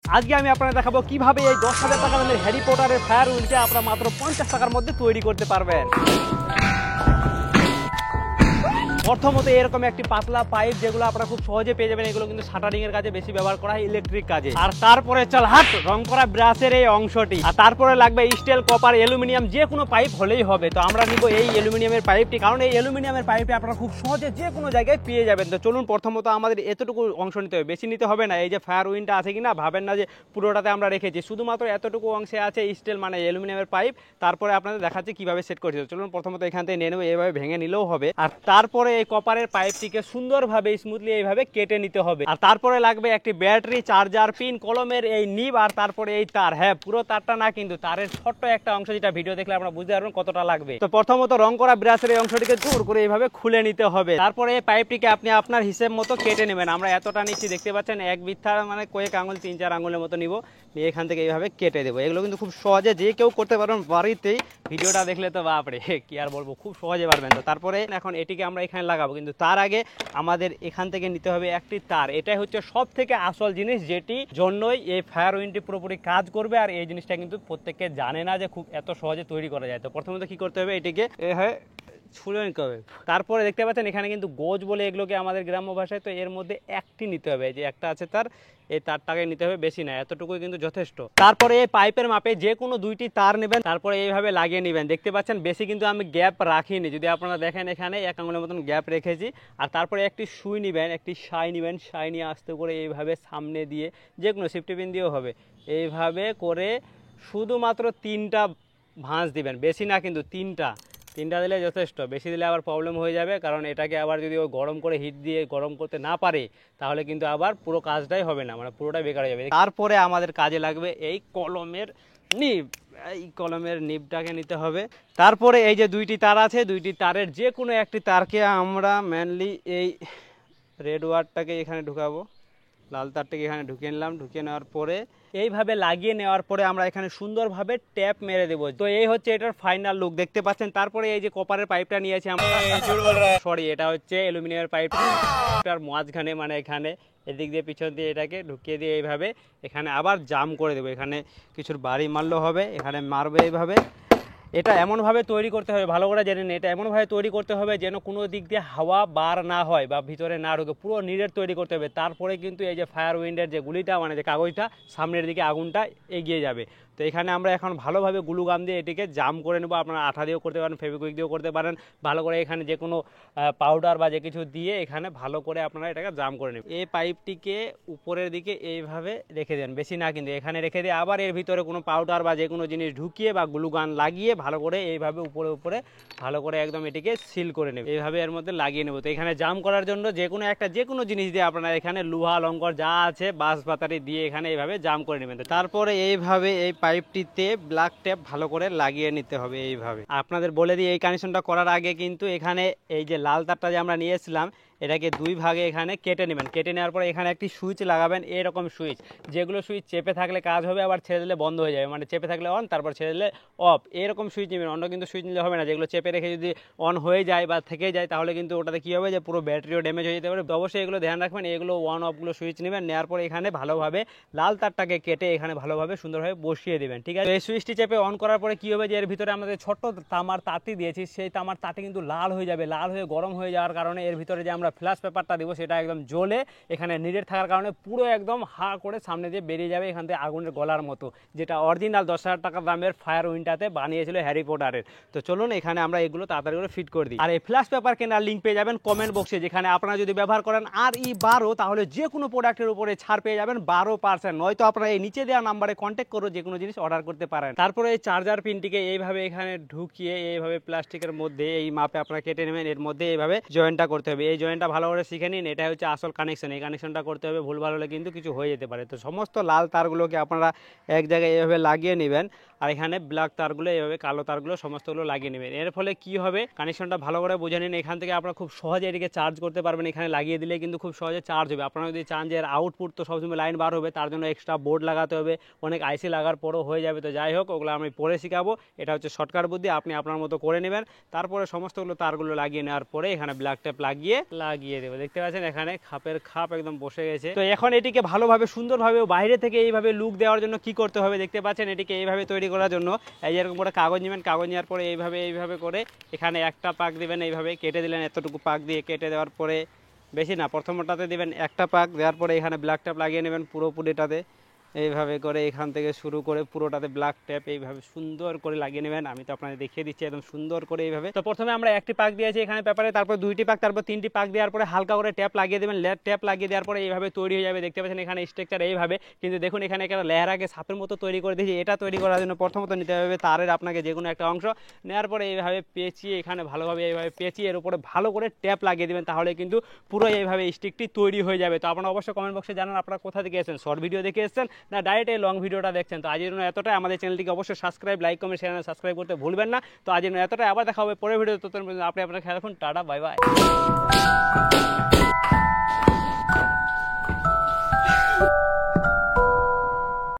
আজকে আমি আপনাদের দেখাবো কিভাবে এই 10,000 টাকা দামের হ্যারি পটারের ফায়ার উইন্ডকে আপনারা মাত্র 50 টাকার মধ্যে তৈরি করতে পারবেন। প্রথমত এরকম একটি পাতলা পাইপ যেগুলো আপনারা খুব সহজে পেয়ে যাবেন, এগুলো কিন্তু শাটারিং এর কাজে বেশি ব্যবহার করা হয়, ইলেকট্রিক কাজে। আর তারপরে চল হাট রং করা ব্রাশের এই অংশটি, আর তারপরে লাগবে স্টিল, কপার, অ্যালুমিনিয়াম, যে কোনো পাইপ হলেই হবে। তো আমরা নিব এই অ্যালুমিনিয়ামের পাইপটি, কারণ এই অ্যালুমিনিয়ামের পাইপে আপনারা খুব সহজে যে কোনো জায়গায় পেয়ে যাবেন। তো চলুন প্রথমত আমাদের এতটুকু অংশ নিতে হবে, বেশি নিতে হবে না। এই যে ফায়ার উইন্ডটা আছে কিনা ভাবেন না যে পুরোটাতে আমরা রেখেছি, শুধুমাত্র এতটুকু অংশে আছে স্টিল মানে অ্যালুমিনিয়ামের পাইপ। তারপরে আপনাদের দেখাচ্ছি কিভাবে সেট করতে হবে। চলুন প্রথমত এখান থেকে নিয়ে নেবো, এইভাবে ভেঙে নিলেও হবে। আর তারপরে এই কপারের পাইপটিকে সুন্দরভাবে স্মুথলি এইভাবে কেটে নিতে হবে। আর তারপরে লাগবে একটি ব্যাটারি, চার্জার পিন, কলমের এই নিব, আর তারপরে এই তার। হ্যাঁ, পুরো তারটা না, কিন্তু তারের ছোট্ট একটা অংশ, যেটা ভিডিও দেখলে আপনারা বুঝতে পারবেন কতটা লাগবে। তো প্রথমত রং করা ব্রাশের এই অংশটিকে জোর করে এইভাবে খুলে নিতে হবে। তারপরে এই পাইপটিকে আপনি আপনার হিসেব মতো কেটে নেবেন। আমরা এতটা নিচ্ছি, দেখতে পাচ্ছেন, এক বিত্থা মানে কয়েক আঙুল, 3-4 আঙুলের মতো নিব, নিয়ে এখান থেকে এইভাবে কেটে দেবো। এগুলো কিন্তু খুব সহজে যে কেউ করতে পারবেন বাড়িতেই। ভিডিওটা দেখলে তো বাপরে কি আর বলবো, খুব সহজে পারবেন। তো তারপরে এখন এটিকে আমরা এখানে লাগাবো, কিন্তু তার আগে আমাদের এখান থেকে নিতে হবে একটি তার। এটাই হচ্ছে সব থেকে আসল জিনিস, যেটি জন্যই এই ফায়ার উইন্ডটি পুরোপুরি কাজ করবে। আর এই জিনিসটা কিন্তু প্রত্যেকে জানে না যে খুব এত সহজে তৈরি করা যায়। তো প্রথমত কি করতে হবে, এটিকে ছুঁড়ে নিতে হবে। তারপরে দেখতে পাচ্ছেন এখানে কিন্তু গোজ বলে এগুলোকে আমাদের গ্রাম্য ভাষায়, তো এর মধ্যে একটি নিতে হবে, যে একটা আছে তার, এই তারটাকে নিতে হবে, বেশি না, এতটুকুই কিন্তু যথেষ্ট। তারপরে এই পাইপের মাপে যে কোনো 2টি তার নেবেন, তারপরে এইভাবে লাগিয়ে নেবেন। দেখতে পাচ্ছেন বেশি কিন্তু আমি গ্যাপ রাখিনি, যদি আপনারা দেখেন এখানে 1 আঙুলের মতন গ্যাপ রেখেছি। আর তারপরে একটি সুই নেবেন, একটি সাই নেবেন, সাই নিয়ে আস্তে করে এইভাবে সামনে দিয়ে, যে কোনো সেফটি পিন দিয়েও হবে, এইভাবে করে শুধুমাত্র 3টা ভাঁজ দিবেন, বেশি না কিন্তু 3টা দিলে যথেষ্ট। বেশি দিলে আবার প্রবলেম হয়ে যাবে, কারণ এটাকে আবার যদি ও গরম করে হিট দিয়ে গরম করতে না পারে, তাহলে কিন্তু আবার পুরো কাজটাই হবে না, মানে পুরোটাই বেকার হয়ে যাবে। তারপরে আমাদের কাজে লাগবে এই কলমের নিব, এই কলমের নিবটাকে নিতে হবে। তারপরে এই যে 2টি তার আছে, 2টি তারের যে কোনো একটি তারকে আমরা মেনলি এই রেড ওয়্যারটাকে এখানে ঢুকাবো, লাল তারটাকে এখানে ঢুকিয়ে নিলাম। ঢুকিয়ে নেওয়ার পরে এইভাবে লাগিয়ে নেওয়ার পরে আমরা এখানে সুন্দরভাবে ট্যাপ মেরে দেবো। তো এই হচ্ছে এটার ফাইনাল লুক, দেখতে পাচ্ছেন। তারপরে এই যে কপারের পাইপটা নিয়েছি আমরা, সরি এটা হচ্ছে অ্যালুমিনিয়ামের পাইপ, এটার মাঝখানে মানে এখানে এদিক দিয়ে পিছন দিয়ে এটাকে ঢুকিয়ে দিয়ে এইভাবে এখানে আবার জাম করে দেবো। এখানে কিছুর বাড়ি মারলেও হবে, এখানে মারবে এইভাবে। এটা এমনভাবে তৈরি করতে হবে, ভালো করে জেনে নিন, এটা এমনভাবে তৈরি করতে হবে যেন কোনো দিক দিয়ে হাওয়া বার না হয় বা ভিতরে না ঢুকে, পুরো নিরেট তৈরি করতে হবে। তারপরে কিন্তু এই যে ফায়ার উইন্ডের যে গুলিটা মানে যে কাগজটা, সামনের দিকে আগুনটা এগিয়ে যাবে। তো এখানে আমরা এখন ভালোভাবে গ্লু গাম দিয়ে এটিকে জাম করে নেবো। আপনারা আঠা দিয়েও করতে পারেন, ফেভিকুইক দিয়েও করতে পারেন। ভালো করে এখানে যে কোনো পাউডার বা যে কিছু দিয়ে এখানে ভালো করে আপনারা এটাকে জাম করে নেবেন। এই পাইপটিকে উপরের দিকে এইভাবে রেখে দেন, বেশি না কিন্তু, এখানে রেখে দিয়ে আবার এর ভিতরে কোনো পাউডার বা যে কোনো জিনিস ঢুকিয়ে বা গ্লু গান লাগিয়ে ভালো করে এইভাবে উপরে উপরে ভালো করে একদম এটিকে সিল করে নেবে, এইভাবে এর মধ্যে লাগিয়ে নেব। তো এখানে জাম করার জন্য যে কোনো জিনিস দিয়ে আপনারা এখানে লোহা লঙ্কর যা আছে বাঁশ পাতারি দিয়ে এখানে এইভাবে জাম করে নেবেন। তারপরে এইভাবে এই পাইপটিতে ব্ল্যাক টেপ ভালো করে লাগিয়ে নিতে হবে এইভাবে। আপনাদের বলে দিই, এই কানেকশনটা করার আগে কিন্তু এখানে এই যে লাল তারটা যে আমরা নিয়েছিলাম, এটাকে 2 ভাগে এখানে কেটে নেবেন। কেটে নেওয়ার পরে এখানে একটি সুইচ লাগাবেন, এরকম সুইচ, যেগুলো সুইচ চেপে থাকলে কাজ হবে, আবার ছেড়ে দিলে বন্ধ হয়ে যাবে, মানে চেপে থাকলে অন, তারপর ছেড়ে দিলে অফ, এরকম সুইচ নেবেন। অন্য কিন্তু সুইচ নিলে হবে না, যেগুলো চেপে রেখে যদি অন হয়ে যায় বা থেকে যায়, তাহলে কিন্তু ওটাতে কী হবে, যে পুরো ব্যাটারিও ড্যামেজ হয়ে যেতে পারে। অবশ্যই এগুলো ধ্যান রাখবেন, এগুলো অন অফগুলো সুইচ নেবেন। নেওয়ার পরে এখানে ভালোভাবে লাল তারটাকে কেটে এখানে ভালোভাবে সুন্দরভাবে বসিয়ে দেবেন, ঠিক আছে। এই সুইচটি চেপে অন করার পরে কী হবে, যে এর ভিতরে আমাদের ছোট্ট তামার তাঁতি দিয়েছি, সেই তামার তাঁতি কিন্তু লাল হয়ে যাবে। লাল হয়ে গরম হয়ে যাওয়ার কারণে এর ভিতরে যে আমরা ফ্ল্যাশ পেপারটা দেবো, সেটা একদম জ্বলে এখানে নিরেট থাকার কারণে পুরো একদম হা করে সামনে দিয়ে বেরিয়ে যাবে এখান থেকে আগুনের গলার মতো, যেটা অরিজিনাল 10,000 টাকা দামের ফায়ার উইন্ডটাতে বানিয়েছিল হ্যারি পটারের। তো চলুন এখানে আমরা এগুলো তাড়াতাড়ি করে ফিট করে দিই। আর এই ফ্ল্যাশ পেপার কেনার লিঙ্ক পেয়ে যাবেন কমেন্ট বক্সে, যেখানে আপনারা যদি ব্যবহার করেন RE12, তাহলে যে কোনো প্রোডাক্টের উপরে ছাড় পেয়ে যাবেন 12%। নয়তো আপনারা এই নিচে দেওয়া নাম্বারে কন্ট্যাক্ট করে যে কোনো জিনিস অর্ডার করতে পারেন। তারপরে এই চার্জার পিনটিকে এইভাবে এখানে ঢুকিয়ে এইভাবে প্লাস্টিকের মধ্যে এই মাপে আপনারা কেটে নেবেন, এর মধ্যে এইভাবে জয়েন্টটা করতে হবে। এই জয়েন্টটা ভালো করে শিখে নিন, এটা হচ্ছে আসল কানেকশন। এই কানেকশনটা করতে হবে, ভুলভাল হলে কিন্তু কিছু হয়ে যেতে পারে। তো সমস্ত লাল তারগুলোকে আপনারা এক জায়গায় এইভাবে লাগিয়ে নেবেন, আর এখানে ব্ল্যাক তারগুলো এইভাবে কালো তারগুলো সমস্তগুলো লাগিয়ে নেবেন। এর ফলে কি হবে, কানেকশনটা ভালো করে বুঝে নিন। এখান থেকে আপনারা খুব সহজে এটিকে চার্জ করতে পারবেন, এখানে লাগিয়ে দিলে কিন্তু খুব সহজে চার্জ হবে। আপনারা যদি চান যে এর আউটপুট তো সবসময় লাইন বার হবে, তার জন্য এক্সট্রা বোর্ড লাগাতে হবে, অনেক আইসি লাগার পরও হয়ে যাবে। তো যাই হোক, ওগুলো আমি পরে শেখাবো, এটা হচ্ছে শর্টকাট বুদ্ধি, আপনি আপনার মতো করে নেবেন। তারপরে সমস্তগুলো তারগুলো লাগিয়ে নেওয়ার পরে এখানে ব্ল্যাক টেপ লাগিয়ে লাগিয়ে দেবো। দেখতে পাচ্ছেন এখানে খাপের খাপ একদম বসে গেছে। তো এখন এটিকে ভালোভাবে সুন্দরভাবে বাইরে থেকে এইভাবে লুক দেওয়ার জন্য কি করতে হবে দেখতে পাচ্ছেন, এটিকে এইভাবে তৈরি করার জন্য এই এরকম করে কাগজ নেবেন, কাগজ নেওয়ার পরে এইভাবে করে এখানে একটা পাক দিবেন, এইভাবে কেটে দিলেন, এতটুকু পাক দিয়ে কেটে দেওয়ার পরে, বেশি না, প্রথমটাতে দিবেন একটা পাক, দেওয়ার পরে এখানে ব্ল্যাক ট্যাপ লাগিয়ে নেবেন পুরোপুরিটাতে, এইভাবে করে এখান থেকে শুরু করে পুরোটাতে ব্ল্যাক ট্যাপ এইভাবে সুন্দর করে লাগিয়ে নেবেন। আমি তো আপনাদের দেখিয়ে দিচ্ছি একদম সুন্দর করে এইভাবে। তো প্রথমে আমরা একটি পাক দিয়েছি এখানে পেপারে, তারপর দুইটি পাক, তারপর তিনটি পাক দেওয়ার পরে হালকা করে ট্যাপ লাগিয়ে দেবেন। ট্যাপ লাগিয়ে দেওয়ার পরে এইভাবে তৈরি হয়ে যাবে। দেখতে পাচ্ছেন এখানে স্ট্রাকচার এইভাবে, কিন্তু দেখুন এখানে একটা লেয়ার আগে সাপের মতো তৈরি করে দিয়েছি। এটা তৈরি করার জন্য প্রথমত নিতে হবে তারের আপনাকে যে কোনো একটা অংশ, নেওয়ার পরে এইভাবে পেঁচিয়ে এখানে ভালোভাবে এইভাবে পেঁচিয়ে এর উপরে ভালো করে ট্যাপ লাগিয়ে দেবেন, তাহলে কিন্তু পুরো এইভাবে স্টিকটি তৈরি হয়ে যাবে। তো আপনারা অবশ্যই কমেন্ট বক্সে জানান আপনারা কোথা থেকে এসেছেন, শর্ট ভিডিও দেখে এসেছেন না ডাইরেক্ট এই লং ভিডিওটা দেখছেন। তো আজের জন্য এতটাই, আমাদের চ্যানেলটিকে অবশ্যই subscribe, like, comment, share, subscribe করতে ভুলবেন না। তো আজের জন্য এতটাই, আবার দেখা হবে পরের ভিডিও। ততক্ষণ আপনি আপনার খেয়াল রাখুন, টাটা, বাই বাই।